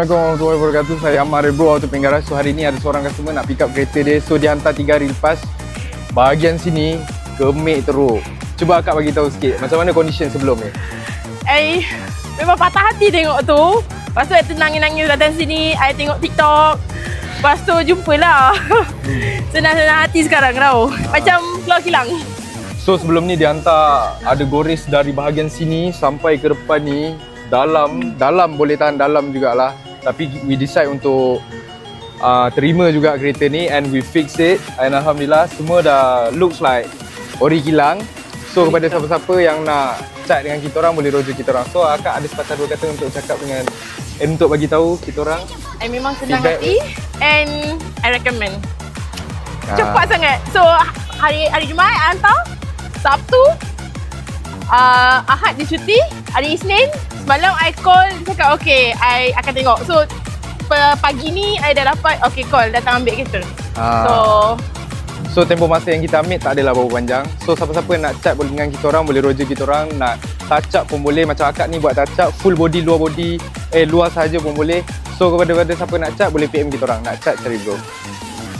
Assalamualaikum warahmatullahi wabarakatuh. Saya Ammar Bro Auto Penggara. So hari ni ada seorang customer nak pick up kereta dia. So dia hantar 3 hari lepas. Bahagian sini gemik teruk. Cuba akak bagi tahu sikit macam mana condition sebelum ni. Memang patah hati tengok tu. Lepas tu I tenangin-nangis datang sini, I tengok TikTok. Lepas tu jumpalah. Senang-senang hati sekarang tau. Macam keluar kilang. So sebelum ni dia hantar ada gores dari bahagian sini sampai ke depan ni. Dalam boleh tahan dalam jugalah. Tapi we decide untuk terima juga kereta ni and we fix it. And Alhamdulillah semua dah looks like ori kilang. So kepada siapa-siapa yang nak chat dengan kita orang boleh roger kita orang. So akak ada sepatah dua kata untuk cakap dengan untuk bagi tahu kita orang. I memang senang Feedback. hati and I recommend. Cepat sangat. So hari Jumaat I hantar, Sabtu, Ahad dia cuti, hari Isnin semalam I call, dia cakap okay, I akan tengok. So pagi ni I dah dapat okay call datang ambil kereta. So tempoh masa yang kita ambil tak adalah berapa panjang. So siapa-siapa nak chat boleh dengan kita orang, boleh roger kita orang. Nak touch up pun boleh. Macam akak ni buat touch up full body, luar sahaja pun boleh. So kepada siapa nak chat boleh PM kita orang. Nak chat cari bro.